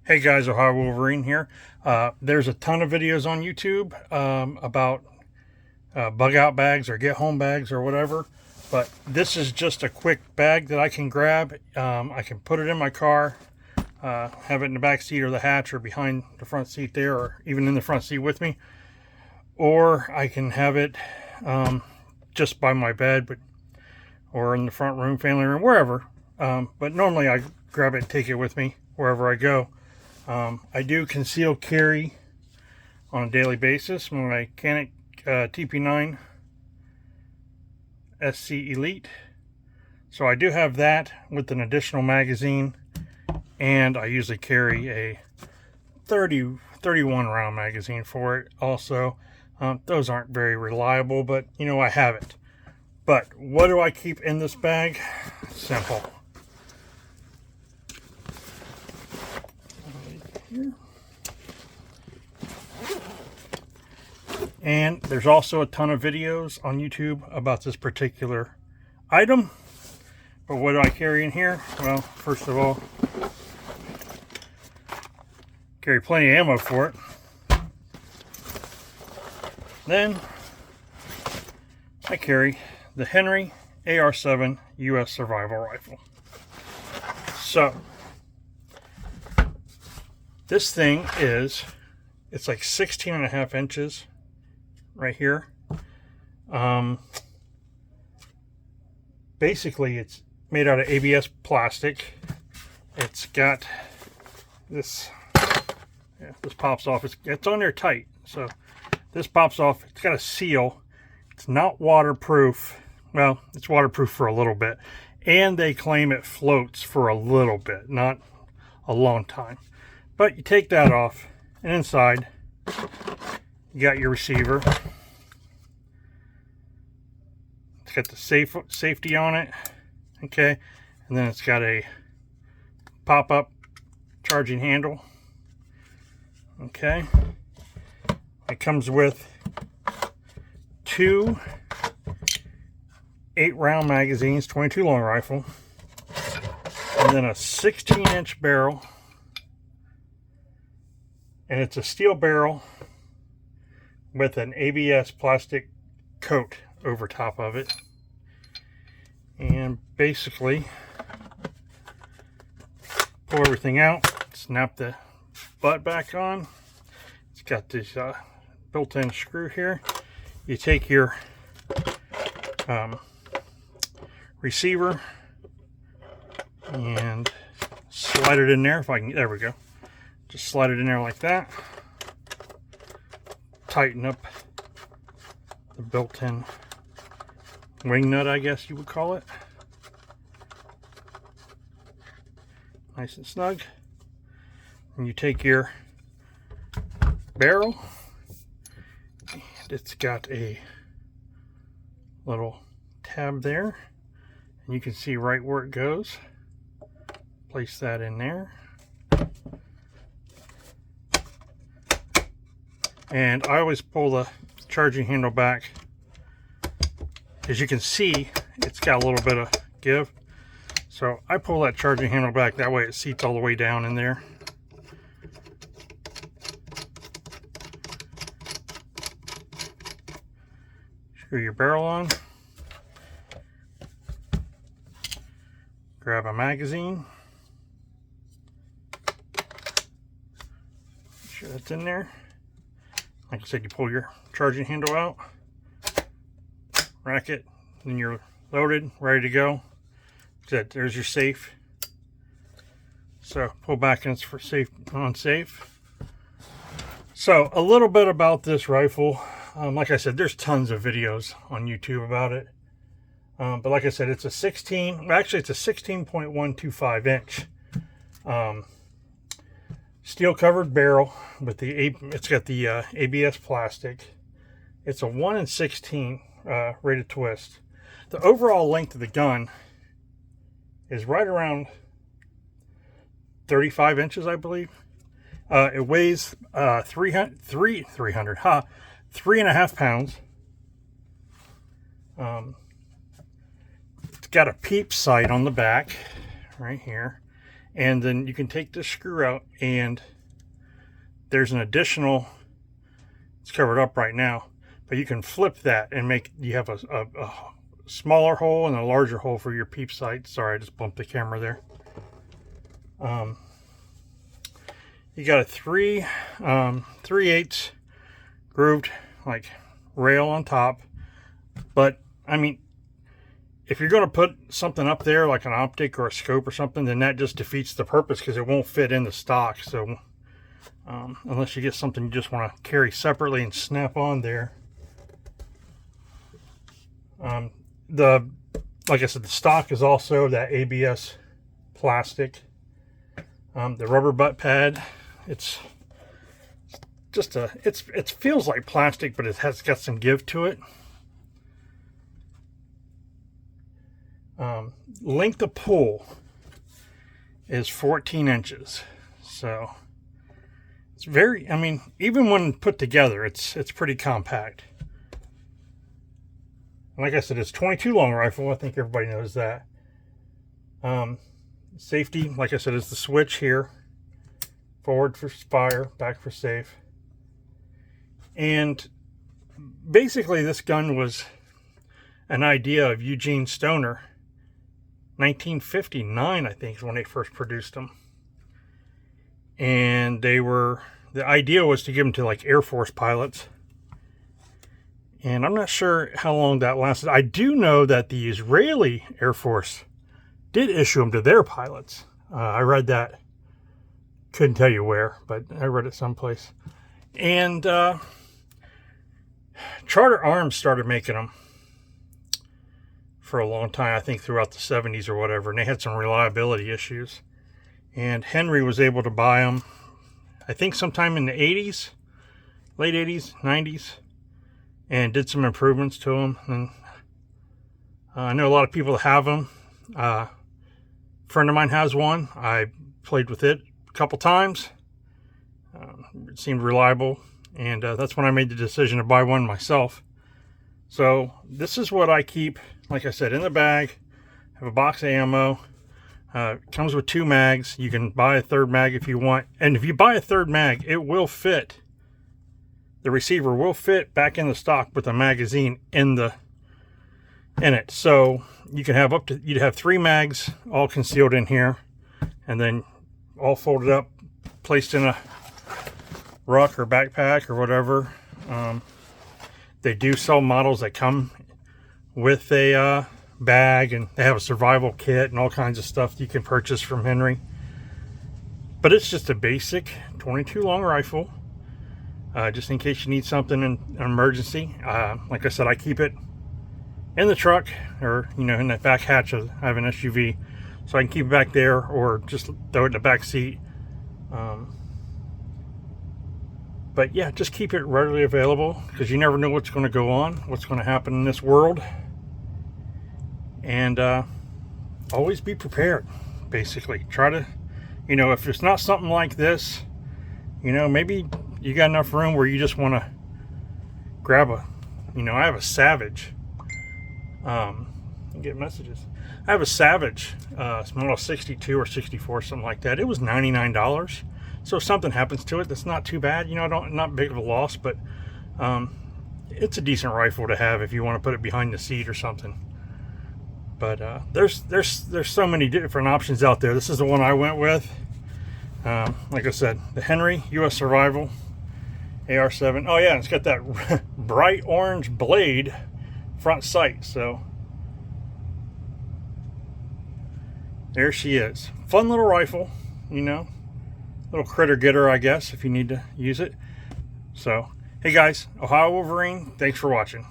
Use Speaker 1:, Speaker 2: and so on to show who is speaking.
Speaker 1: Hey guys, Ohio Wolverine here. There's a ton of videos on YouTube about bug out bags or get home bags or whatever, but this is just a quick bag that I can grab. I can put it in my car, have it in the back seat or the hatch or behind the front seat there, or even in the front seat with me, or I can have it just by my bed, or in the front room, family room, wherever. But normally I grab it and take it with me wherever I go. I do conceal carry on a daily basis with my Canik TP9 SC Elite. So I do have that with an additional magazine, and I usually carry a 31 round magazine for it also. Those aren't very reliable, but you know, I have it. But what do I keep in this bag? Simple. Here. And there's also a ton of videos on YouTube about this particular item. But what do I carry in here? Well, first of all, carry plenty of ammo for it. Then I carry the Henry AR7 US Survival Rifle. So this thing it's like 16.5 inches right here. Basically it's made out of ABS plastic. It's got this, this pops off. It's on there tight. So this pops off. It's got a seal. It's not waterproof. Well, it's waterproof for a little bit. And they claim it floats for a little bit, not a long time. But you take that off, and inside you got your receiver. It's got the safety on it, okay, and then it's got a pop-up charging handle, okay. It comes with two 8-round magazines, 22 long rifle, and then a 16-inch barrel. And it's a steel barrel with an ABS plastic coat over top of it. And basically, pull everything out, snap the butt back on. It's got this built-in screw here. You take your receiver and slide it in there. If I can, there we go. Just slide it in there like that. Tighten up the built-in wing nut, I guess you would call it. Nice and snug. And you take your barrel, and it's got a little tab there, and you can see right where it goes. Place that in there. And I always pull the charging handle back. As you can see, it's got a little bit of give. So I pull that charging handle back, that way it seats all the way down in there. Screw your barrel on. Grab a magazine. Make sure that's in there. Like I said, you pull your charging handle out, rack it, then you're loaded, ready to go. There's your safe. So pull back and it's for safe, on safe. So a little bit about this rifle. Like I said, there's tons of videos on YouTube about it. But like I said, it's a 16.125 inch. Steel covered barrel with it's got the ABS plastic. It's a 1 in 16 rated twist. The overall length of the gun is right around 35 inches, I believe. It weighs 3.5 pounds. It's got a peep sight on the back right here. And then you can take this screw out, and there's an additional, it's covered up right now, but you can flip that and make, you have a smaller hole and a larger hole for your peep sight. Sorry, I just bumped the camera there. You got a 3/8 grooved like rail on top, but I mean, if you're going to put something up there like an optic or a scope or something, then that just defeats the purpose because it won't fit in the stock. So unless you get something you just want to carry separately and snap on there. Like I said, the stock is also that ABS plastic. The rubber butt pad, it's just it feels like plastic, but it has got some give to it. Length of pull is 14 inches, so it's very, I mean, even when put together, it's pretty compact. And like I said, it's 22 long rifle. I think everybody knows that. Safety, like I said, is the switch here. Forward for fire, back for safe. And basically this gun was an idea of Eugene Stoner. 1959, I think, is when they first produced them. And the idea was to give them to like Air Force pilots. And I'm not sure how long that lasted. I do know that the Israeli Air Force did issue them to their pilots. I read that. Couldn't tell you where, but I read it someplace. And Charter Arms started making them for a long time, I think throughout the 70s or whatever, and they had some reliability issues. And Henry was able to buy them, I think sometime in the 80s, late 80s, 90s, and did some improvements to them. And I know a lot of people that have them. A friend of mine has one. I played with it a couple times. It seemed reliable, and that's when I made the decision to buy one myself. So this is what I keep, like I said, in the bag. I have a box of ammo. Comes with 2 mags. You can buy a third mag if you want. And if you buy a third mag, it will fit. The receiver will fit back in the stock with a magazine in it. So you can have you'd have 3 mags all concealed in here, and then all folded up, placed in a ruck or backpack or whatever. They do sell models that come with a bag, and they have a survival kit and all kinds of stuff you can purchase from Henry. But it's just a basic 22 long rifle, just in case you need something in an emergency. Like I said, I keep it in the truck, or in the back hatch. I have an SUV, so I can keep it back there, or just throw it in the back seat. But yeah, just keep it readily available, because you never know what's going to go on, what's going to happen in this world. And always be prepared, basically. Try to, if it's not something like this, maybe you got enough room where you just want to grab I have a Savage. Get messages. I have a Savage, model 62 or 64, something like that. It was $99. So if something happens to it, that's not too bad. Not big of a loss, but it's a decent rifle to have if you want to put it behind the seat or something. But there's so many different options out there. This is the one I went with. Like I said, the Henry US Survival AR7. Oh yeah, it's got that bright orange blade front sight. So there she is. Fun little rifle, little critter getter, I guess, if you need to use it. So, hey guys, Ohio Wolverine, thanks for watching.